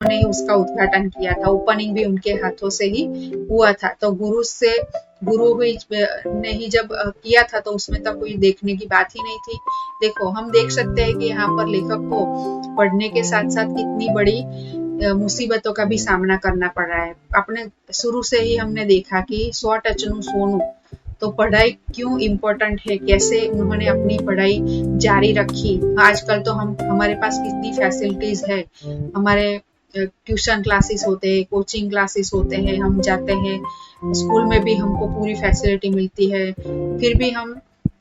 ने ही उसका उद्घाटन किया था, ओपनिंग भी उनके हाथों से ही हुआ था। तो गुरु भी ने ही जब किया था तो उसमें तो कोई देखने की बात ही नहीं थी। देखो हम देख सकते हैं कि यहाँ पर लेखक को पढ़ने के साथ साथ कितनी बड़ी मुसीबतों का भी सामना करना पड़ रहा है। अपने शुरू से ही हमने देखा कि 100 टचनु सोनू, तो पढ़ाई क्यों इम्पोर्टेंट है, कैसे उन्होंने अपनी पढ़ाई जारी रखी। आजकल तो हमारे पास कितनी फैसिलिटीज है, हमारे ट्यूशन क्लासेस होते हैं, कोचिंग क्लासेस होते हैं, हम जाते हैं स्कूल में भी हमको पूरी फैसिलिटी मिलती है। फिर भी हम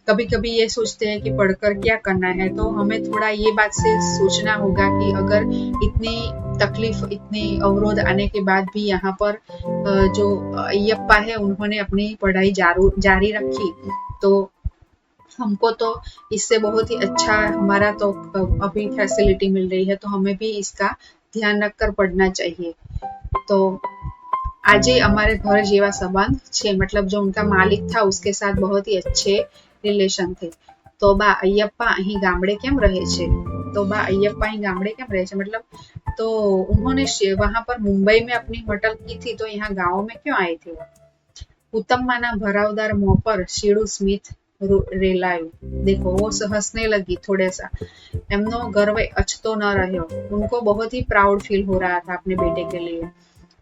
कभी कभी ये सोचते हैं कि पढ़कर क्या करना है। तो हमें थोड़ा ये बात से सोचना होगा कि अगर इतनी तकलीफ, इतनी अवरोध आने के बाद भी यहाँ पर जो अय्यप्पा है उन्होंने अपनी पढ़ाई जारी रखी, तो हमको तो इससे बहुत ही अच्छा हमारा तो अभी फैसिलिटी मिल रही है, तो हमें भी इसका ध्यान रखकर पढ़ना चाहिए। तो આજે અમારે ઘર જેવા સંબંધ છે, मतलब जो उनका मालिक था उसके साथ बहुत ही अच्छे रिलेशन थे। तो बा अय्यप्पा અહીં ગામડે કેમ રહે છે? तो बा अय्यप्पा અહીં ગામડे કેમ રહે છે मतलब, तो उन्होंने वहां पर मुंबई में अपनी होटल की थी, तो यहाँ गाँव में क्यों आए थे वो? ઉત્તમ્માના ભરાવદાર મોં પર શીળું સ્મિત રેલાયું। देखो वो हंसने लगी थोड़े सा, एमनो गर्व अचतो न रह्यो। उनको बहुत ही प्राउड फील हो रहा था अपने बेटे के लिए।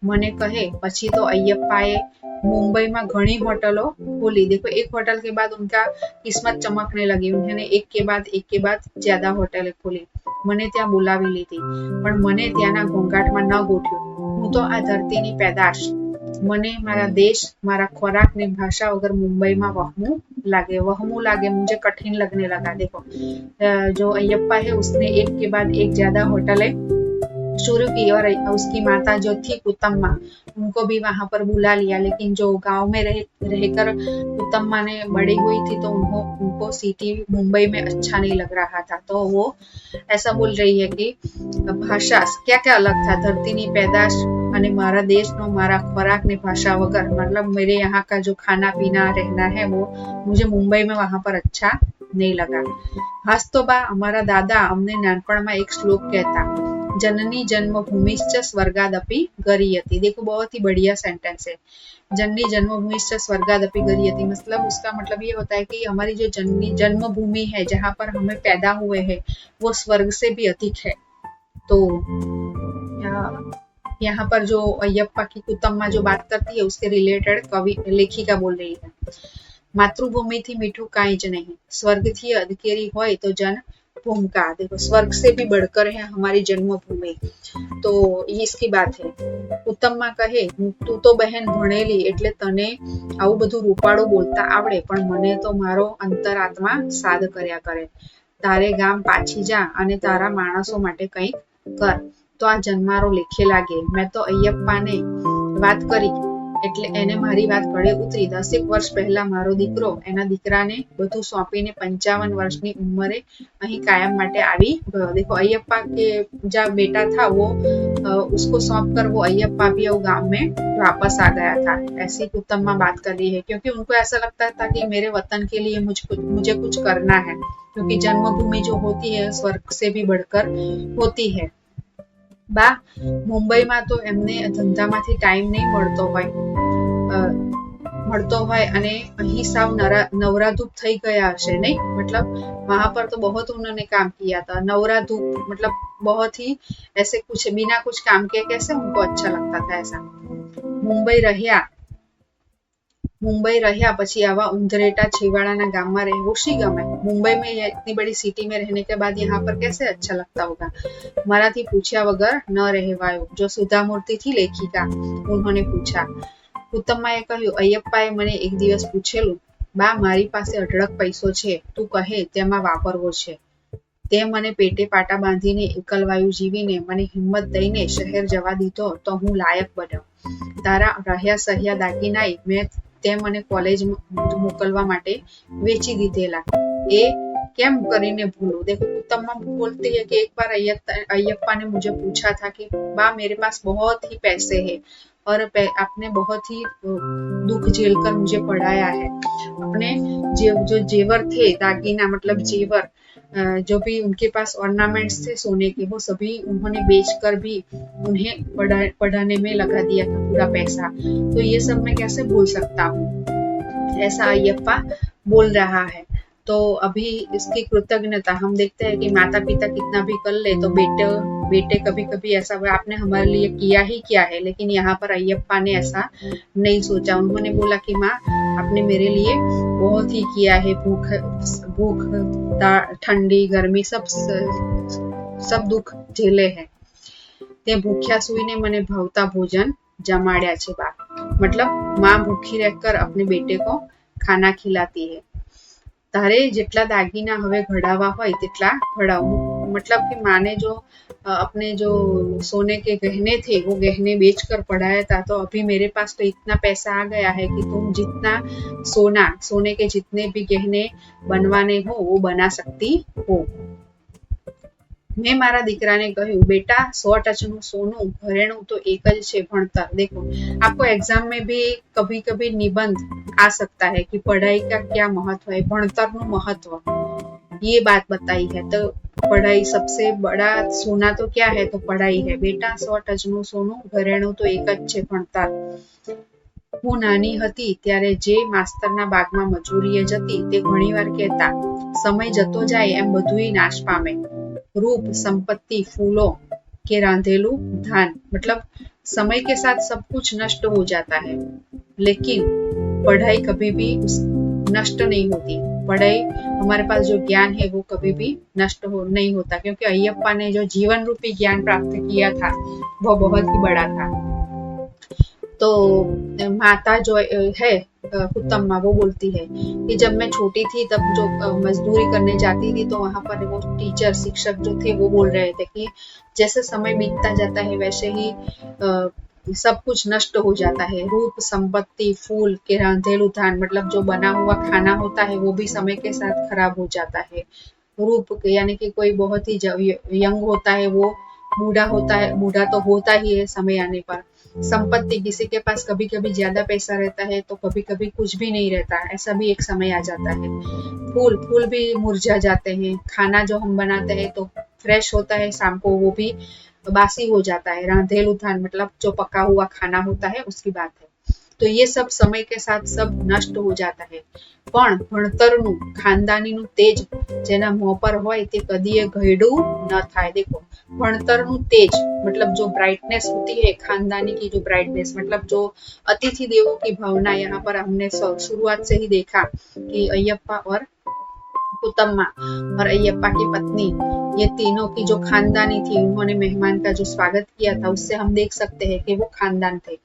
मने कहे पछी तो अय्यप्पाए मुंबई में घणी होटलों खोली। देखो एक होटल के बाद उनका किस्मत चमकने लगी, उन्होंने एक के बाद ज्यादा होटलें खोली। मने त्या बोलावी लीधी, पण मने त्याना घोंघाटमां न गोठ्यो। हूँ तो आ धरतीनी पैदाश, મને મારા देश, मारा खोराक ने भाषा वगर मुंबई में वहमू लागे मुझे कठिन लगने लगा। देखो जो अय्यप्पा है उसने एक के बाद एक ज्यादा होटलें शुरू की, और उसकी माता जो थी कुतम्मा, उनको भी वहां पर बुला लिया। लेकिन जो गांव में रहकर कुतम्मा ने बड़ी हुई थी, तो उनको सिटी मुंबई में अच्छा नहीं लग रहा था। तो वो ऐसा बोल रही है कि भाषा क्या क्या अलग था, धरती नी पैदाश અને મારા દેશનો મારા ખોરાક ને ભાષા વગર, मतलब मेरे यहाँ का जो खाना पीना रहना है वो मुझे मुंबई में वहां पर अच्छा नहीं लगा। हास तो बा हमारा दादा अमने नानपणमां एक श्लोक कहता, जननी जन्मभूमिश्च स्वर्गादपि गरीयति। देखो बहुत ही बढ़िया सेंटेंस है, जननी जन्मभूमिश्च स्वर्गादपि गरीयति। मतलब उसका मतलब ये होता है कि हमारी जो जननी जन्मभूमि है, जहाँ पर हमें पैदा हुए हैं, वो स्वर्ग से भी अधिक है। तो यहाँ पर जो अय्यप्पा की कुतम्मा जो बात करती है उसके रिलेटेड कवि लेखिका बोल रही है, मातृभूमि थी मीठू काई ज नहीं, स्वर्ग थी अधकेरी होय तो जन भूमिका। देखो स्वर्ग से भी बढ़कर है हमारी जन्मभूमि, तो ये इसकी बात है। कुतम्मा कहे, तू तो बहन भणेली એટલે તને આવું બધું રૂપાળું બોલતા આવડે, પણ મને તો મારો અંતરાત્મા સાદ કર્યા કરે। તારે ગામ પાછી જા અને તારા માણસો માટે કંઈક કર। તો આ જન્મારો લેખે લાગે। મેં તો અય્યપ્પાને વાત કરી એટલે એને મારી વાત ગળે ઉતરી। 10 વર્ષ પહેલા મારો દીકરો એના દીકરાને બધું સોંપીને 55 વર્ષની ઉંમરે અહીં कायम માટે આવી ગયો। देखो अय्यप्पा के जो बेटा था वो उसको सौंप कर वो अय्यप्पा भी वो गांव में वापस आ गया था। ऐसी कुतम्मा बात कर रही है, क्योंकि उनको ऐसा लगता था कि मेरे वतन के लिए मुझे कुछ करना है, क्योंकि जन्मभूमि जो होती है स्वर्ग से भी बढ़कर होती है। बा मुंबई में तो एमने धंधामांथी टाइम नहीं મળતો હોય અને અહીં साव नवराधूप થઈ ગયા હશે नहीं, मतलब वहां पर तो बहुत उन्होंने काम किया था। नवराधूप मतलब बहुत ही ऐसे कुछ बिना कुछ काम किए कैसे उनको अच्छा लगता था ऐसा। मुंबई रह्या પછી आवा उंधरेटा छेवाड़ाना गाम में रहવું शी गमे। मुंबई में इतनी बड़ी सिटी में रहने के बाद यहाँ पर कैसे अच्छा लगता होगा। माराथी पूछ्या वगर न રહેવાયું। जो सुधा मूर्ति थी लेखिका, उन्होंने पूछा। कुतम्माए કહ્યું, અય્યપ્પાએ મને એક દિવસ પૂછેલું, બા મારી પાસે અઢળક પૈસો છે, તું કહે તેમાં વાપરવો છે। તે મને પેટે પાટા બાંધીને એકલવાયુ જીવીને મને હિંમત દઈને શહેર જવા દીધો તો હું લાયક બન્યો। તારા રહ્યા સહ્યા દાગીનાએ મેં તે મને કોલેજ મોકલવા માટે વેચી દીધેલા, એ કેમ કરીને भूलूं। देखो कुतम्मा बोलती है कि एक बार अय्यप्पा ने मुझे पूछा था कि बा मेरे पास बहुत ही पैसे हैं और आपने बहुत ही दुख झेलकर मुझे पढ़ाया है। अपने जो जेवर थे दागीना मतलब जेवर जो भी उनके पास ऑर्नामेंट्स थे सोने के, वो सभी उन्होंने बेचकर भी उन्हें पढ़ाने में लगा दिया था पूरा पैसा। तो ये सब मैं कैसे भूल सकता हूँ, ऐसा अयप्पा बोल रहा है। तो अभी इसकी कृतज्ञता हम देखते हैं कि माता पिता कितना भी कर ले तो बेटे कभी कभी ऐसा, आपने हमारे लिए किया ही क्या है, लेकिन यहाँ पर अयप्पा ने ऐसा नहीं सोचा। उन्होंने बोला कि माँ आपने मेरे लिए बहुत ही किया है, भूख ठंडी गर्मी सब दुख झेले हैं, તે ભૂખ્યા સુઈને મને ભાવતા ભોજન જમાડ્યા છે બા। मतलब माँ भूखी रहकर अपने बेटे को खाना खिलाती है। तारे जेटला दागीना हवे घड़ावा होय तेटला घड़ाव। मतलब कि माँ ने जो अपने जो सोने के गहने थे वो गहने बेचकर पढ़ाया था, तो अभी मेरे पास तो इतना पैसा आ गया है कि तुम जितना सोने के जितने भी गहने बनवाने हो वो बना सकती हो। मैं मारा दीकरा ने कहूं बेटा 100% सोनू घरेणु तो एक ज छे भणतर। देखो आपको एग्जाम में भी कभी कभी निबंध आ सकता है कि पढ़ाई का क्या महत्व है, भणतर नु महत्व, ये बात बताई है। तो पढ़ाई सबसे बड़ा सोना तो क्या है, तो पढ़ाई है। बेटा 100% सोनू घरेणु तो एक ज छे भणतर। હું નાની હતી ત્યારે જે માસ્તરના બાગમાં મજૂરીએ જતી તે ઘણીવાર કહેતા સમય જતો જાય એમ બધુંય નાશ પામે, रूप संपत्ति फूलों के रांधेलू धान। मतलब समय के साथ सब कुछ नष्ट हो जाता है, लेकिन पढ़ाई कभी भी नष्ट नहीं होती। पढ़ाई हमारे पास जो ज्ञान है वो कभी भी नष्ट नहीं होता, क्योंकि अयप्पा ने जो जीवन रूपी ज्ञान प्राप्त किया था वो बहुत ही बड़ा था। तो माता जो है कुतम्मा वो बोलती है कि जब मैं छोटी थी तब जो मजदूरी करने जाती थी तो वहां पर वो टीचर शिक्षक जो थे वो बोल रहे थे कि जैसे समय बीतता जाता है वैसे ही सब कुछ नष्ट हो जाता है। रूप संपत्ति फूल के रांधेलू धान, मतलब जो बना हुआ खाना होता है वो भी समय के साथ खराब हो जाता है। रूप यानी कि कोई बहुत ही यंग होता है वो बूढ़ा होता है, बूढ़ा तो होता ही है समय आने पर। संपत्ति किसी के पास कभी कभी ज्यादा पैसा रहता है तो कभी कभी कुछ भी नहीं रहता, ऐसा भी एक समय आ जाता है। फूल भी मुरझा जाते हैं। खाना जो हम बनाते हैं तो फ्रेश होता है, शाम को वो भी बासी हो जाता है। रांधेलू धान मतलब जो पका हुआ खाना होता है उसकी बात है। तो ये सब समय के साथ सब नष्ट हो जाता है, पण भणतरनु खानदानीनु तेज जेना मोह पर होय ते कदीए घयडू न थाय। देखो भणतरनु तेज मतलब जो ब्राइटनेस होती है खानदानी की, जो ब्राइटनेस मतलब जो अतिथि देवों की भावना, यहाँ पर हमने शुरुआत से ही देखा कि अयप्पा और कुतम्मा और अयप्पा की पत्नी ये तीनों की जो खानदानी थी, उन्होंने मेहमान का जो स्वागत किया था उससे हम देख सकते हैं कि वो खानदान थे।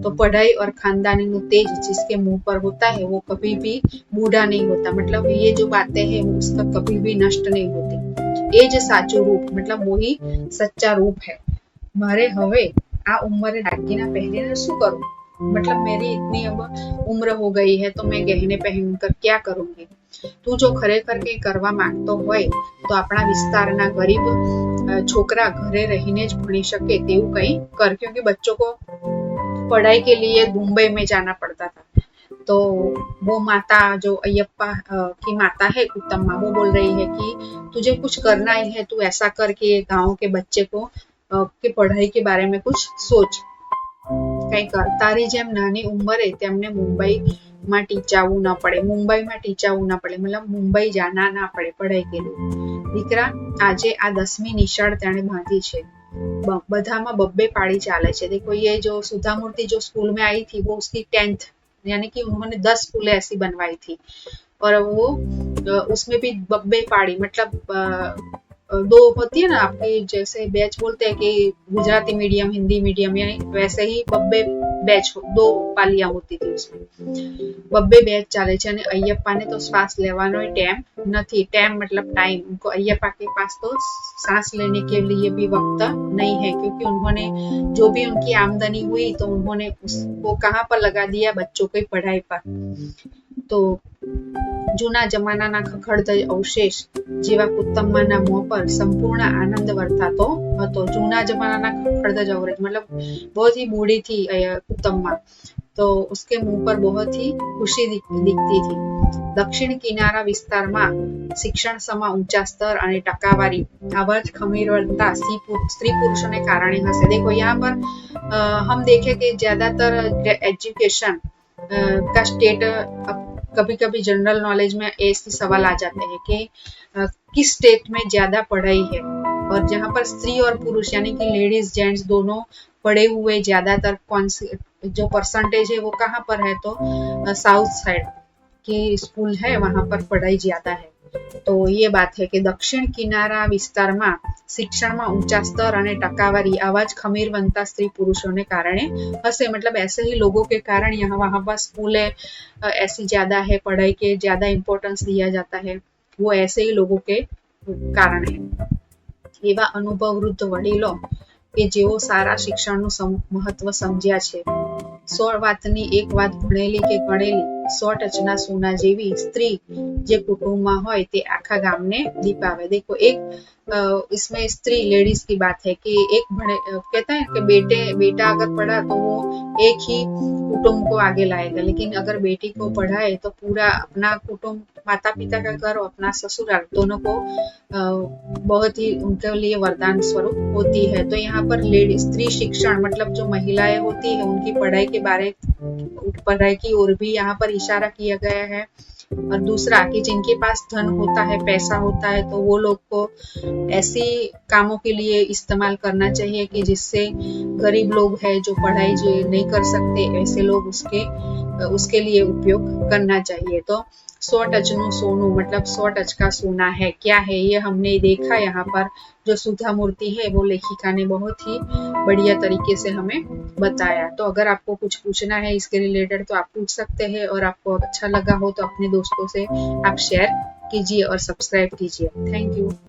तो पढ़ाई और खानदानी नु तेज जिसके मुंह पर होता है वो कभी भी बूढ़ा नहीं होता। मतलब ये जो बातें हैं उसका कभी भी नष्ट नहीं होती। एज साचो रूप मतलब वही सच्चा रूप है। मारे हवे आ उम्र दागीना पहरीने शू करूं, मतलब मेरी इतनी अब उम्र हो गई है तो मैं गहने पहनकर क्या करूंगी। तू जो खरेखर कई करवा मांगतो होय तो अपना विस्तारना गरीब छोकरा घरे रहीने ज भणी शके तेवुं कई कर, क्योंकि बच्चों को पढ़ाई के लिए मुंबई में जाना पड़ता था। तो वो माता जो अयप्पा की माता है कुतम्मा, वो बोल रही है कि तुझे कुछ करना ही है, तू ऐसा कर कि गांव के बच्चे को के पढ़ाई के बारे में कुछ सोच, कई कर। तारी जेम नानी उम्रे तेमने मुंबई में टीचावू न पड़े, मुंबई में टीचावू न पड़े मतलब मुंबई जाना ना पड़े पढ़ाई के लिए। दीकरा आजे आ 10મી निशाળ तेणे बांधी छे, बधामां बब्बे पाड़ी चाले छे। देखो ये जो सुधा मूर्ति जो स्कूल में आई थी वो उसकी 10th यानी कि उन्होंने 10 स्कूलें ऐसी बनवाई थी, और वो उसमें भी बब्बे पाड़ी मतलब 2 होती है ना आपकी, जैसे बैच बोलते हैं कि गुजराती मीडियम हिंदी मीडियम, यानी वैसे ही बब्बे बैच 2 पालियां होती थी उसमें, बब्बे बैच चाले छे। અને અયપ્પાને તો શ્વાસ લેવાનો ટાઈમ નથી, ટાઈમ मतलब टाइम, उनको अयप्पा के पास तो सांस लेने के लिए भी वक्त नहीं है, क्योंकि उन्होंने जो भी उनकी आमदनी हुई तो उन्होंने उसको कहाँ पर लगा दिया, बच्चों की पढ़ाई पर। तो जूना जमानाना खखड़धज अवशेष जेवा कुतम्माना मोह पर संपूर्ण आनंद वर्तातो हतो। जूना जमानाना खखड़धज अवशेष मतलब बहुत ही बूढ़ी थी कुतम्मा, तो उसके मुंह पर बहुत ही खुशी दिखती थी। દક્ષિણ કિનારા વિસ્તારમાં શિક્ષણ સમા ઊંચા સ્તર અને ટકાવારી આવા જ ખમીરવંતા स्त्री पुरुषों के कारण हंसे। देखो यहाँ पर हम देखें कि ज्यादातर एजुकेशन का स्टेट कभी कभी जनरल नॉलेज में ऐसे सवाल आ जाते हैं कि किस स्टेट में ज्यादा पढ़ाई है, और जहाँ पर स्त्री और पुरुष यानी कि लेडीज जेंट्स दोनों पढ़े हुए ज्यादातर कौन से जो परसेंटेज है वो कहाँ पर है, तो साउथ साइड की स्कूल है वहां पर पढ़ाई ज्यादा है। तो ये बात है कि दक्षिण किनारा विस्तार में शिक्षण में ऊंचा स्तर और टकावारी आवाज खमीरवंता स्त्री पुरुषों ने कारण हसे, मतलब ऐसे ही लोगों के कारण यहाँ वहां पर स्कूलें ऐसी ज्यादा है, पढ़ाई के ज्यादा इम्पोर्टेंस दिया जाता है, वो ऐसे ही लोगों के कारण है। एवा अनुभववृद्ध वडीलो કે જેઓ સારા શિક્ષણનું મહત્વ સમજ્યા છે, 100 વાતની એક વાત ભણેલી કે ગણેલી 100 ટચના સોના જેવી સ્ત્રી જે કુટુંબમાં હોય તે આખા ગામને દીપાવે। देखो एक इसमें स्त्री लेडीज की बात है कि एक कहता है कि बेटा अगर पढ़ा तो वो एक ही कुटुंब को आगे लाएगा, लेकिन अगर बेटी को पढ़ाए तो पूरा अपना कुटुंब, माता पिता का घर और अपना ससुराल दोनों को बहुत ही उनके लिए वरदान स्वरूप होती है। तो यहाँ पर स्त्री शिक्षण मतलब जो महिलाएं होती है उनकी पढ़ाई की ओर भी यहाँ पर इशारा किया गया है। और दूसरा कि जिनके पास धन होता है, पैसा होता है, तो वो लोग को ऐसी कामों के लिए इस्तेमाल करना चाहिए कि जिससे गरीब लोग हैं जो पढ़ाई जो नहीं कर सकते, ऐसे लोग उसके लिए उपयोग करना चाहिए। तो 100 टच नु सोनू मतलब 100 टच का सोना है, क्या है ये हमने देखा यहाँ पर। जो सुधा मूर्ति है वो लेखिका ने बहुत ही बढ़िया तरीके से हमें बताया। तो अगर आपको कुछ पूछना है इसके रिलेटेड तो आप पूछ सकते हैं, और आपको अच्छा लगा हो तो अपने दोस्तों से आप शेयर कीजिए और सब्सक्राइब कीजिए। Thank you.